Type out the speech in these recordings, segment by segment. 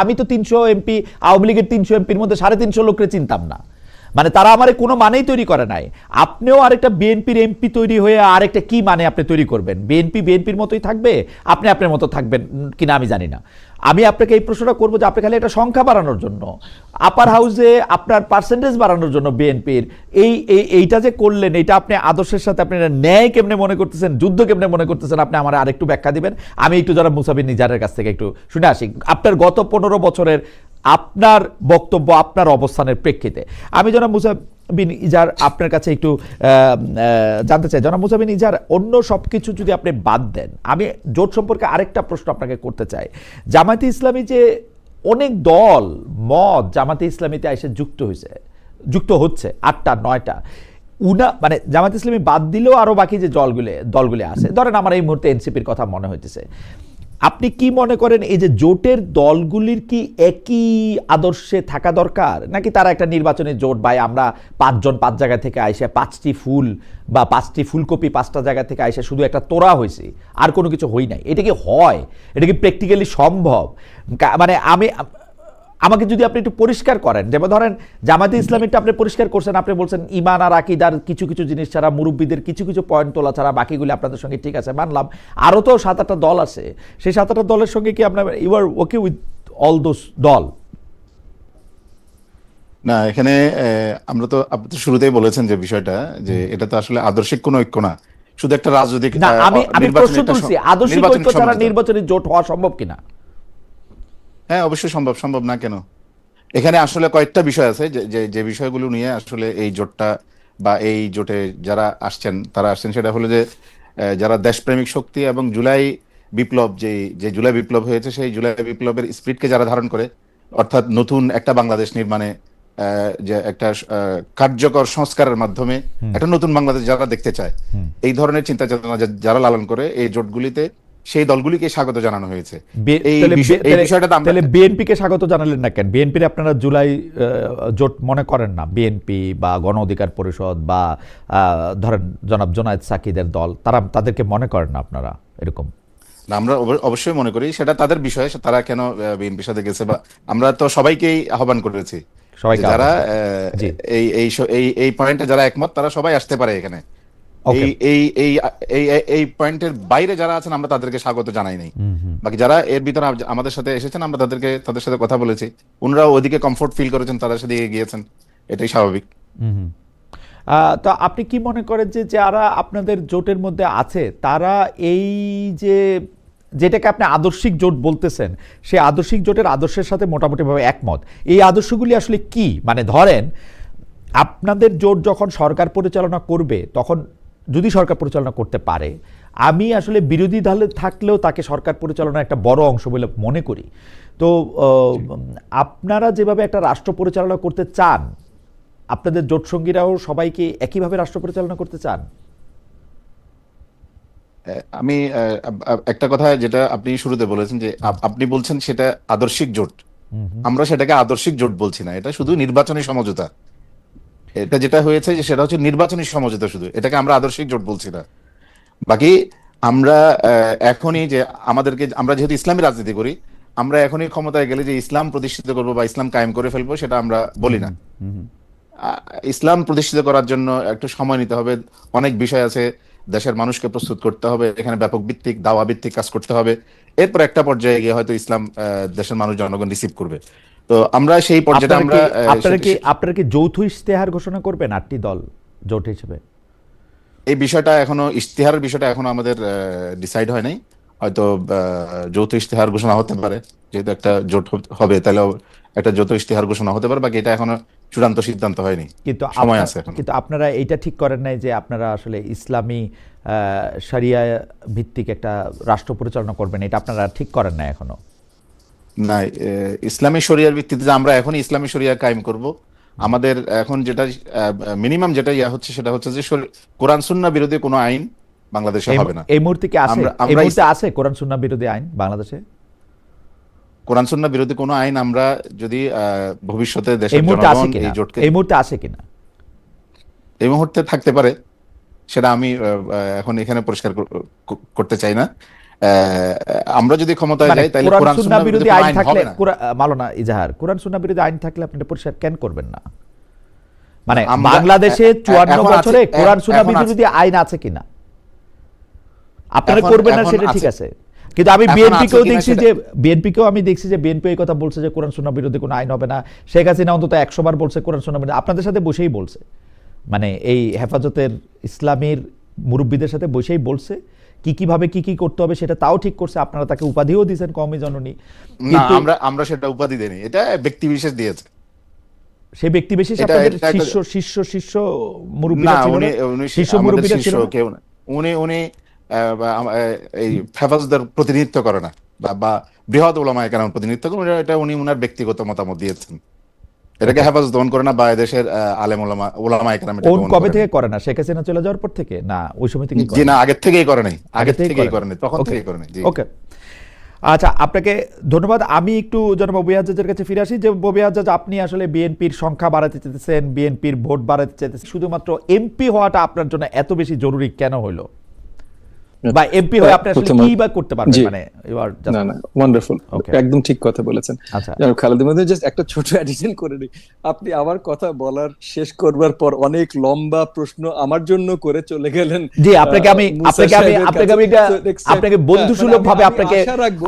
আমি তো 300 এমপি, আওয়ামী লীগের 300 এমপির মধ্যে 350 লোককে চিনতাম না। মানে তারা আমার কোনো মানেই তৈরি করে নাই। আপনিও আরেকটা বিএনপির এমপি তৈরি হয়ে আরেকটা কি মানে আপনি তৈরি করবেন? বিএনপি বিএনপির মতোই থাকবে, আপনি আপনার মতো থাকবেন কিনা আমি জানি না। আমি আপনাকে এই প্রশ্নটা করবো যে আপনি খালি একটা সংখ্যা বাড়ানোর জন্য, আপার হাউসে আপনার পার্সেন্টেজ বাড়ানোর জন্য বিএনপির এইটা যে করলেন, এটা আপনি আদর্শের সাথে আপনি ন্যায় কেমনে মনে করতেছেন, যুদ্ধ কেমনে মনে করতেছেন, আপনি আমার আরেকটু ব্যাখ্যা দিবেন। আমি একটু যারা মুসা বিন নিজারের কাছ থেকে একটু শুনে আসি আপনার গত 15 বছরের আপনার বক্তব্য, আপনার অবস্থানের প্রেক্ষিতে। আমি জনাব মুসা বিন ইজার আপনার কাছে একটু জানতে চাই, জনাব মুসা বিন ইজার, অন্য সব কিছু যদি আপনি বাদ দেন, আমি জোট সম্পর্কে আরেকটা প্রশ্ন আপনাকে করতে চাই। জামায়াতে ইসলামী যে অনেক দল মত জামায়াতে ইসলামীতে এসে যুক্ত হচ্ছে 8টা 9টা, মানে জামায়াতে ইসলামী বাদ দিলেও আরো বাকি যে দলগুলো আছে, ধরেন আমার এই মুহূর্তে এনসিপির কথা মনে হইতেছে, আপনি কি মনে করেন এই যে জোটের দলগুলির কি একই আদর্শে থাকা দরকার, নাকি তারা একটা নির্বাচনী জোট, ভাই আমরা 5 জন 5 জায়গা থেকে আইসে 5টি ফুল বা 5টি ফুলকপি 5টা জায়গা থেকে আইসে শুধু একটা তোড়া হয়েছে, আর কোনো কিছু হই নাই? এটা কি হয়? এটা কি প্র্যাকটিক্যালি সম্ভব? মানে আমাকে যদি আপনি একটু পরিষ্কার করেন, যেমন ধরেন জামায়াতে ইসলামীটা আপনি পরিষ্কার করছেন, আপনি বলছেন ইমান আর আকীদার কিছু কিছু জিনিস ছাড়া, মুরব্বীদের কিছু কিছু পয়েন্ট তোলা ছাড়া বাকিগুলি আপনাদের সঙ্গে ঠিক আছে, মানলাম। আরও তো 7-8টা দল আছে, সেই 7-8টা দলের সঙ্গে কি আপনার you are okay with all those দল? না, এখানে আপনি তো শুরুতেই বলেছেন যে বিষয়টা, যে এটা তো আসলে আদর্শিক কোনো ঐক্য না, শুধু একটা রাজনৈতিক না, আমি প্রশ্ন তুলছি আদর্শিক ঐক্য ছাড়া নির্বাচনী জোট হওয়া সম্ভব কিনা? হ্যাঁ, অবশ্যই সম্ভব না কেন? এখানে আসলে কয়েকটা বিষয় আছে যে বিষয়গুলো নিয়ে আসলে এই জোটটা বা এই জোটে যারা আসছেন সেটা হলো যে যারা দেশপ্রেমিক শক্তি এবং জুলাই বিপ্লব, যে জুলাই বিপ্লব হয়েছে সেই জুলাই বিপ্লবের স্পিরিটকে যারা ধারণ করে, অর্থাৎ নতুন একটা বাংলাদেশ নির্মাণে যে একটা কার্যকর সংস্কারের মাধ্যমে একটা নতুন বাংলাদেশ যারা দেখতে চায়, এই ধরনের চিন্তা চেতনা যারা লালন করে, এই জোটগুলিতে সেই দলগুলিকে স্বাগত জানানো হয়েছে। এই বিষয়টা তাহলে বিএনপিকে স্বাগত জানালেন না কেন? বিএনপির আপনারা জুলাই জোট মনে করেন না? বিএনপি বা গণ অধিকার পরিষদ বা ধরেন জনাব জোনায়েদ সাকিদের দল, তাদেরকে মনে করেন না আপনারা এরকম? না, আমরা অবশ্যই মনে করি সেটা তাদের বিষয়, তারা কেন বিএনপির সাথে গেছে, বা আমরা তো সবাইকেই আহ্বান করেছি, যারা এই পয়েন্টে যারা একমত তারা সবাই আসতে পারে এখানে। এই পয়েন্টের বাইরে যারা আছেন আমরা তাদেরকে স্বাগত জানাই নাই। বাকি যারা এর ভিতরে আমাদের সাথে এসেছেন, আমরা তাদের সাথে কথা বলেছি, ওনারা ওদিকে কমফোর্ট ফিল করেছেন, তাদের সাথে গিয়েছেন, এটাই স্বাভাবিক। তো আপনি কি মনে করেন যে যারা আপনাদের জোটের মধ্যে আছে তারা এই যেটাকে আপনি আদর্শিক জোট বলতেছেন, সেই আদর্শিক জোটের আদর্শের সাথে মোটামুটিভাবে একমত? এই আদর্শগুলি আসলে কি? মানে ধরেন আপনাদের জোট যখন সরকার পরিচালনা করবে, তখন যদি সরকার পরিচালনা করতে পারে, আমি আসলে বিরোধী দলে থাকলেও তাকে সরকার পরিচালনার একটা বড় অংশ বলে মনে করি। তো আপনারা যেভাবে একটা রাষ্ট্র পরিচালনা করতে চান, আপনাদের জোট সঙ্গীরাও সবাইকে একইভাবে রাষ্ট্র পরিচালনা করতে চান? আমি একটা কথা যেটা আপনি শুরুতে বলেছেন, যে আপনি বলছেন সেটা আদর্শিক জোট, আমরা সেটাকে আদর্শিক জোট বলছি না, এটা শুধু নির্বাচনী সমঝোতা। এটা যেটা হয়েছে যে সেটা হচ্ছে নির্বাচনী সমঝোতা, শুধু এটাকে আমরা আদর্শিক জোট বলছি না। বাকি আমরা এখনই যে আমরা যেহেতু ইসলামী রাজনীতি করি, আমরা এখনই ক্ষমতায় গেলে যে ইসলাম প্রতিষ্ঠিত করবো বা ইসলাম কায়েম করে ফেলবো, সেটা আমরা বলি না। ইসলাম প্রতিষ্ঠিত করার জন্য একটু সময় নিতে হবে, অনেক বিষয় আছে, দেশের মানুষকে প্রস্তুত করতে হবে, এখানে ব্যাপক ভিত্তিক দাওয়া ভিত্তিক কাজ করতে হবে, এরপর একটা পর্যায়ে গিয়ে হয়তো ইসলাম দেশের মানুষ জনগণ রিসিভ করবে। তো আমরা সেই পর্যায়ে আপনারা কি যৌথ ইশতেহার ঘোষণা করবেন 8টি দল জোট হিসেবে? এই বিষয়টা এখনো, ইশতেহারের বিষয়টা এখনো আমাদের ডিসাইড হয় নাই, হয়তো যৌথ ইশতেহার ঘোষণা হতে পারে, যেহেতু একটা জোট হবে তাহলে একটা যৌথ ইশতেহার ঘোষণা হতে পারে, বাকি এটা এখনো চূড়ান্ত সিদ্ধান্ত হয়নি, কিন্তু সময় আছে। কিন্তু আপনারা এইটা ঠিক করেন নাই যে আপনারা আসলে ইসলামী শরিয়া ভিত্তিক একটা রাষ্ট্র পরিচালনা করবেন, এটা আপনারা ঠিক করেন না এখনো? না, ইসলামী শরিয়ার ভিত্তিতে আমরা এখনই ইসলামী শরিয়া কায়েম করব। আমাদের এখন যেটা মিনিমাম যেটা হচ্ছে সেটা হচ্ছে যে কোরআন সুন্নাহ বিরোধী কোনো আইন বাংলাদেশে হবে না। এই মুহূর্তে কি আছে? এই মুহূর্তে আছে কোরআন সুন্নাহ বিরোধী আইন বাংলাদেশে? কোরআন সুন্নাহ বিরোধী কোনো আইন আমরা যদি ভবিষ্যতে দেশের জনগণ এই জোটকে, এই মুহূর্তে আছে কিনা? এই মুহূর্তে থাকতে পারে, সেটা আমি এখন এখানে পরিষ্কার করতে চাই না। আমরা যদি ক্ষমতায় মানে যাই তাহলে কোরআন সুন্নাহ বিরোধী কোনো আইন আইন থাকলে হবে না। মাওলানা ইজাহার, কোরআন সুন্নাহ বিরোধী আইন থাকলে আপনি এটা পরিষ্কার কেন করবেন না? মানে আমরা বাংলাদেশে 54 এখন বছরে আছে, কোরআন সুন্নাহ এখন আছে। বিরোধী আইন আছে কিনা? আপনারা এখন- করবেন না এখন সেটা ঠিক আছে। আছে, কিন্তু আমি এখন বিএনপিকেও আছে কিনা দেখছি সেটা- যে বিএনপিকেও আমি দেখছি যে বিএনপি এই কথা বলছে যে কোরআন সুন্নাহ বিরোধী কোনো আইন হবে না। শেখ হাসিনা অন্তত 100 বার বলছে কোরআন সুন্নাহ বিরোধী, আপনাদের সাথে বসেই বলছে, মানে এই হেফাজতের ইসলামীর মুরব্বীদের সাথে বসেই বলছে কিভাবে কি করতে হবে সেটা তাও ঠিক করছে। আপনারা তাকে উপাধিও দিয়েছেন কওমি জননী, না, কিন্তু আমরা সেটা উপাধি দেনি, এটা ব্যক্তি বিশেষ দিয়েছে। সেই ব্যক্তি বিশেষ এটা- আপনাদের এটা একটা- শীর্ষ মুরব্বীরা না, ছিল উনি না? উনি শীর্ষ আমাদের মুরব্বীরা ছিল শীর্ষ না? কেউ না। উনি এই হেফাজতের প্রতিনিধিত্ব করে না, বা বৃহৎ উলামায়ে কেরাম প্রতিনিধিত্ব করেন, এটা উনি উনার ব্যক্তিগত মতামত দিয়েছেন। এটাকে হেফাজত দমন করে না, বা এদেশের আলেম উলামায়ে কেরাম এটা কোন দমন কবে করে থেকে না। করে না? শেখ হাসিনা চলে যাওয়ার পর থেকে না ওই সময় থেকে জি না, আগের থেকেই করে নাই, আগের থেকেই করে নাই, তখন ওকে। থেকেই করে নাই। জি ওকে, আচ্ছা, আপনাকে ধন্যবাদ। আমি একটু জনাব ববি হাজ্জাজের কাছে ফিরে আসি। যে ববি হাজ্জাজ, আপনি আসলে বিএনপির সংখ্যা বাড়াতে চাইতেছেন, বিএনপির ভোট বাড়াতে চাইতেছেন, শুধুমাত্র এমপি হওয়াটা আপনার জন্য এত বেশি জরুরি কেন হইলো? বা এমপি হয়ে আপনি আসলে কি বা করতে পারবেন? জি। মানে এবার just- না ওয়ান্ডারফুল, Okay. একদম ঠিক কথা বলেছেন। আচ্ছা। খালেদের মধ্যে জাস্ট একটা ছোট অ্যাডিশন করে নিই। আপনি আমার কথা বলার শেষ করবার পর অনেক লম্বা প্রশ্ন আমার জন্য করে চলে গেলেন। জি, আপনাকে আমি আপনাকে বন্ধুসুলভ ভাবে আপনাকে,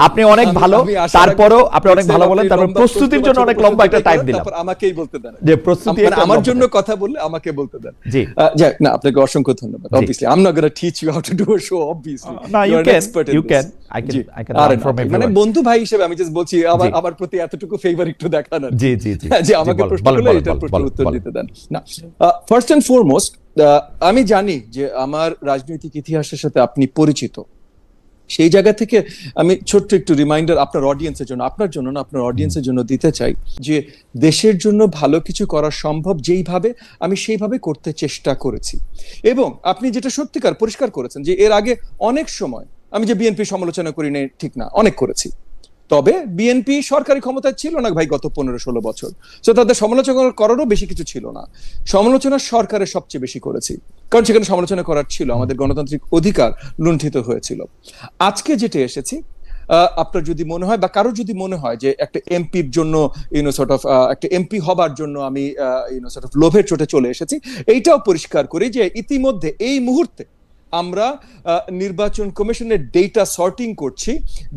আপনি অনেক ভালো, তারপরও আপনি অনেক ভালো বলেন, তারপর প্রস্তুতির জন্য অনেক লম্বা একটা টাইম দিলাম। তারপর আমাকেই বলতে দেন, যে প্রস্তুতি মানে একটা আমার লম্বা জন্য time। কথা বললে আমাকে বলতে দেন। জি। যাক, না, আপনাকে অসংখ্য ধন্যবাদ। জি। Obviously I'm not going to teach you how to do a show, obviously. No, you are an can, expert in you this. can. G. I can আরে learn না, from মানে everyone. বন্ধু ভাই হিসেবে আমি জাস্ট বলছি জি। আমার প্রতি এতটুকু ফেভার একটু দেখান আর কি। জি, জি, জি। যে জি, আমাকে বলেন, প্রশ্ন বলেন, করলে বলেন, এটার বলেন, প্রশ্নের উত্তর বলেন। দিতে দেন। না, ফার্স্ট এন্ড ফরমোস্ট আমি জানি যে আমার রাজনৈতিক ইতিহাসের সাথে আপনি পরিচিত। সেই জায়গা থেকে আমি ছোট্ট একটু রিমাইন্ডার আপনার অডিয়েন্সের জন্য, আপনার জন্য না, আপনার অডিয়েন্সের জন্য দিতে চাই যে দেশের জন্য ভালো কিছু করা সম্ভব যেইভাবে, আমি সেইভাবে করতে চেষ্টা করেছি। এবং আপনি যেটা সত্যিকার পরিষ্কার করেছেন যে এর আগে অনেক সময় আমি যে বিএনপি সমালোচনা করি না ঠিক না, অনেক করেছি। তবে বিএনপি সরকারি ক্ষমতায় ছিল না ভাই গত 15-16 বছর, তো তাদের সমালোচনা করারও বেশি কিছু ছিল না। সমালোচনা সরকারের সবচেয়ে বেশি করেছি, কারণ সেখানে সমালোচনা করার ছিল, আমাদের গণতান্ত্রিক অধিকার লুণ্ঠিত হয়েছিল। আজকে যেটা এসেছি, আপনার যদি মনে হয় বা কারো যদি মনে হয় যে একটা এমপির জন্য একটা এমপি হবার জন্য আমি লোভের চোটে চলে এসেছি, এইটাও পরিষ্কার করি যে ইতিমধ্যে এই মুহূর্তে আমরা নির্বাচন কমিশনের ডেটা সর্টিং করছি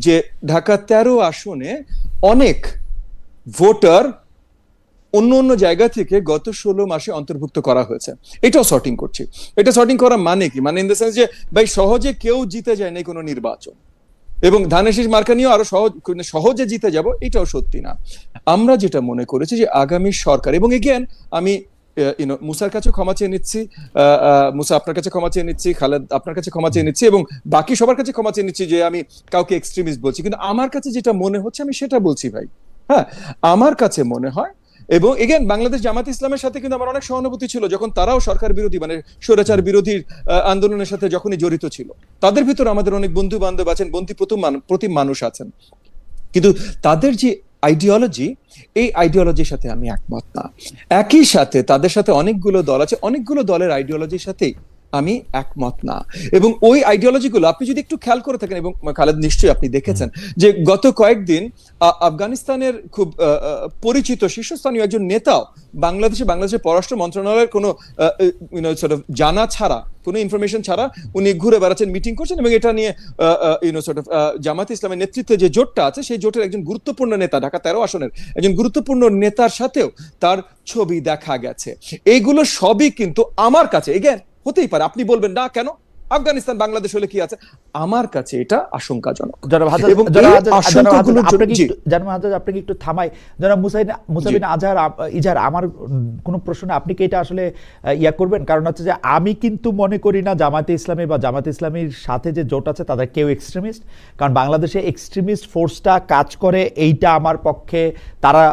যে ঢাকা 13 আসনে অনেক ভোটার অন্য জায়গা থেকে গত 16 মাসে অন্তর্ভুক্ত করা হয়েছে, এটাও সর্টিং করছি। এটা সর্টিং করা মানে কি? মানে ইন দ্য সেন্স যে ভাই সহজে কেউ জিতে যায় না কোনো নির্বাচন, এবং ধানের শীষ মার্কা নিয়েও আরো সহজে জিতে যাব, এটাও সত্যি না। আমরা যেটা মনে করেছি যে আগামী সরকার, এবং এগেন আমি মুসার কাছে ক্ষমা চেয়ে নিচ্ছি, মুসা আপনার কাছে ক্ষমা চেয়ে নিচ্ছি, খালেদ আপনার কাছে ক্ষমা চেয়ে নিচ্ছি, এবং বাকি সবার কাছে ক্ষমা চেয়ে নিচ্ছি যে আমি কাউকে এক্সট্রিমিস্ট বলছি, কিন্তু আমার কাছে যেটা মনে হচ্ছে আমি সেটা বলছি ভাই। হ্যাঁ, আমার কাছে মনে হয়, এবং এগেন বাংলাদেশ জামাত ইসলামের সাথে কিন্তু আমার অনেক সহানুভূতি ছিল যখন তারাও সরকার বিরোধী, মানে স্বৈরাচার বিরোধী আন্দোলনের সাথে যখনই জড়িত ছিল। তাদের ভিতর আমাদের অনেক বন্ধু বান্ধব আছেন, প্রতিম মানুষ আছেন, কিন্তু তাদের যে আইডিওলজি, এই আইডিওলজির সাথে আমি একমত না। একই সাথে তাদের সাথে অনেকগুলো দল আছে, অনেকগুলো দলের আইডিওলজির সাথেই আমি একমত না। এবং ওই আইডিওলজি গুলো আপনি যদি একটু খেয়াল করে থাকেন, এবং খালেদ নিশ্চয়ই আপনি দেখেছেন যে গত কয়েকদিন আফগানিস্তানের খুব পরিচিত শীর্ষস্থানীয় একজন নেতাও বাংলাদেশের পররাষ্ট্র মন্ত্রণালয়ের কোনো জানা ছাড়া, কোনো ইনফরমেশন ছাড়া উনি ঘুরে বেড়াচ্ছেন, মিটিং করছেন, এবং এটা নিয়ে জামাত ইসলামের নেতৃত্বে যে জোটটা আছে সেই জোটের একজন গুরুত্বপূর্ণ নেতা, ঢাকা 13 আসনের একজন গুরুত্বপূর্ণ নেতার সাথেও তার ছবি দেখা গেছে। এইগুলো সবই কিন্তু আমার কাছে, এগেন হতেই পারে আপনি বলবেন না কেন আফগানিস্তান বাংলাদেশ হলে কি আছে, আমার কাছে এটা আশঙ্কাজনক। আপনাকে একটু থামাই, জনাব মুসাবিন ইজাহার, আমার কোনো প্রশ্ন আপনি কি এটা আসলে ইয়া করবেন? কারণ হচ্ছে যে আমি কিন্তু মনে করি না জামাতে ইসলামী বা জামাতে ইসলামীর সাথে যে জোট আছে তাদের কেউ এক্সট্রিমিস্ট, কারণ বাংলাদেশে এক্সট্রিমিস্ট ফোর্সটা কাজ করে, এইটা আমার পক্ষে, তারা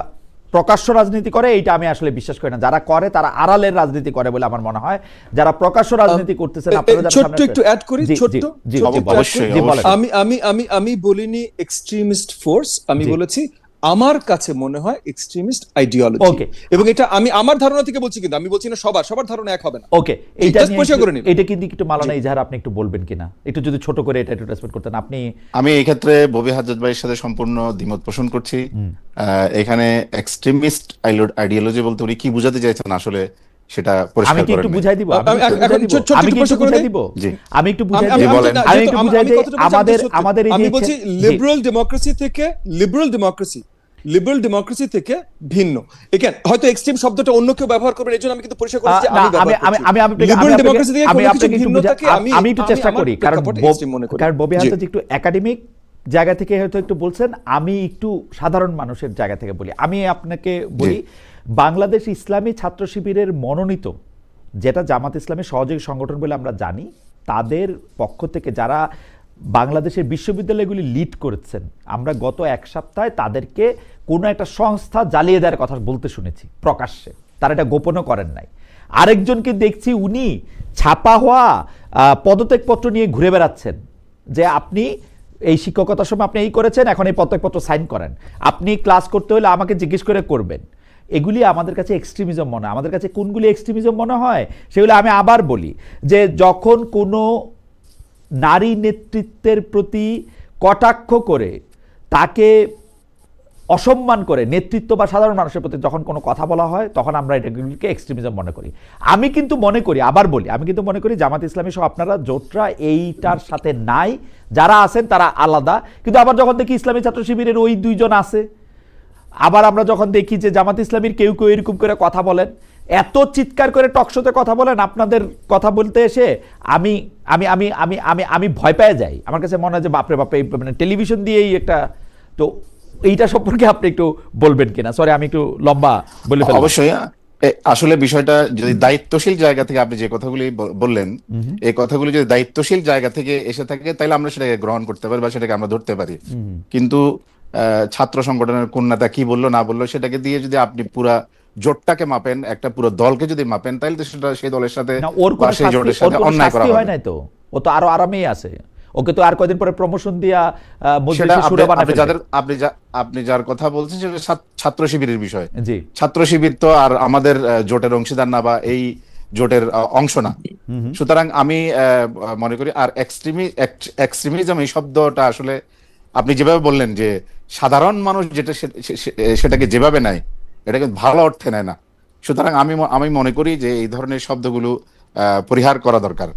প্রকাশ্য রাজনীতি করে এইটা আমি আসলে বিশ্বাস করি না। যারা করে তারা আড়ালের রাজনীতি করে বলে আমার মনে হয়। যারা প্রকাশ্য রাজনীতি করতেছেন, আপনারা ছোট্ট একটু অ্যাড করি, অবশ্যই আমি বলিনি এক্সট্রিমিস্ট ফোর্স, আমি বলেছি আমার কাছে মনে হয় এক্সট্রিমিস্ট আইডিওলজি। Okay. এবং এটা আমি আমার ধারণা থেকে বলছি, কিন্তু আমি বলছি না সবার ধারণা এক হবে না। ওকে, এইটা just পরিষ্কার করে নিন। এটা কিন্তু একটু মালানা ইজাহার আপনি একটু বলবেন কিনা, একটু যদি ছোট করে এটা একটু রেসপেক্ট করতেন আপনি। আমি এই ক্ষেত্রে ববি হাজত ভাইয়ের সাথে সম্পূর্ণ দ্বিমত পোষণ করছি। এখানে এক্সট্রিমিস্ট আইডিওলজি বলতে উনি কি বুঝাতে চাইছেন আসলে সেটা আমি পরিষ্কার কি একটু করেন নাই। বুঝাই দিব, আমি একটু প্রশ্ন করে বুঝাই দিই। দিব, জি। আমি একটু বুঝাই আমি- দিব, জি, বলেন। আমি একটু আমি বুঝাই দিই। কতটা বলছি আমাদের এই আমি যে বলছি জি। লিবারেল ডেমোক্রেসি থেকে ভিন্ন। এখানে হয়তো এক্সট্রিম শব্দটা অন্য কেউ ব্যবহার করবেন, এজন্য আমি কিন্তু পরিষ্কার করেছি না, লিবারেল ডেমোক্রেসি থেকে আমি আপনাকে একটু ভিন্নতাকে আমি একটু চেষ্টা করি, কারণ এক্সট্রিম মনে করি। কারণ ববি জি। হাজত একটু একাডেমিক জায়গা থেকে হয়তো একটু বলছেন, আমি একটু সাধারণ মানুষের জায়গা থেকে বলি। আমি আপনাকে বলি, বাংলাদেশ ইসলামী ছাত্র শিবিরের মনোনীত, যেটা জামাত ইসলামী সহযোগী সংগঠন বলে আমরা জানি, তাদের পক্ষ থেকে যারা বাংলাদেশের বিশ্ববিদ্যালয়গুলি লিড করেছেন, আমরা গত এক সপ্তাহে তাদেরকে কোনো একটা সংস্থা জ্বালিয়ে দেওয়ার কথা বলতে শুনেছি প্রকাশ্যে, তারা এটা গোপনও করেন নাই। আরেকজনকে দেখছি উনি ছাপা হওয়া পদত্যাগপত্র নিয়ে ঘুরে বেড়াচ্ছেন, যে আপনি এই শিক্ষকতার সময় আপনি এই করেছেন, এখন এই পদত্যাগপত্র সাইন করেন, আপনি ক্লাস করতে হলে আমাকে জিজ্ঞেস করে করবেন। এগুলি আমাদের কাছে এক্সট্রিমিজম মনে হয়। আমাদের কাছে কোনগুলি এক্সট্রিমিজম মনে হয় সেগুলো আমি আবার বলি, যে যখন কোনো নারী নেতৃত্বের প্রতি কটাক্ষ করে, তাকে অসম্মান করে, নেতৃত্ব বা সাধারণ মানুষের প্রতি যখন কোনো কথা বলা হয়, তখন আমরা এটাগুলিকে এক্সট্রিমিজম মনে করি। আমি কিন্তু মনে করি, আবার বলি, আমি কিন্তু মনে করি জামাত ইসলামী সহ আপনারা জোটরা এইটার সাথে নাই, যারা আছেন তারা আলাদা। কিন্তু আবার যখন দেখি ইসলামী ছাত্র শিবিরের ওই দুইজন আছে, আবার আমরা যখন দেখি যে জামাত ইসলামীর কেউ কেউ এরকম করে কথা বলেন, এত চিৎকার করে টকশোতে কথা বলেন, আপনাদের কথা বলতে এসে আমি আমি আমি আমি আমি আমি ভয় পেয়ে যাই। আমার কাছে মনে হয় যে বাপরে বাপরে, মানে টেলিভিশন দিয়েই একটা, তো এইটা সম্পর্কে আপনি একটু বলবেন কিনা? সরি, আমি একটু লম্বা বলে ফেললাম। অবশ্যই আসলে বিষয়টা যদি দায়িত্বশীল জায়গা থেকে আপনি যে কথাগুলি বললেন, এই কথাগুলি যদি দায়িত্বশীল জায়গা থেকে এসে থাকে, তাহলে আমরা সেটাকে গ্রহণ করতে পারি বা সেটাকে আমরা ধরতে পারি। কিন্তু ছাত্র সংগঠনের কোন নেতা কি বললো না বললো সেটাকে দিয়ে যদি আপনি পুরা জোটটাকে মাপেন, একটা পুরো দলকে যদি মাপেন, তাহলে তো সেটা সেই দলের সাথে না, ওর বা কোনো সেই জোটের সাথে অন্যায় করা শাস্তি হয় হবে। নাই তো, ও তো আরো আরামেই আছে। ওকে তো আর কয়দিন পরে প্রমোশন দিয়া সেটা মজলিসে সুরা বানায় আপনি ফেলবে। আপনি যার কথা বলছেন সেটা ছাত্র শিবিরের বিষয়। জি। ছাত্র শিবির তো আর আমাদের জোটের অংশীদার না, বা এই জোটের অংশ না। সুতরাং আমি মনে করি, আর এক্সট্রিমিজম এই শব্দটা আসলে আপনি যেভাবে বললেন যে সাধারণ মানুষ যেটা সেটাকে যেভাবে নেয়, এটাকে ভালো অর্থে নেয় না। সুতরাং আমি মনে করি যে এই ধরনের শব্দগুলো পরিহার করা দরকার।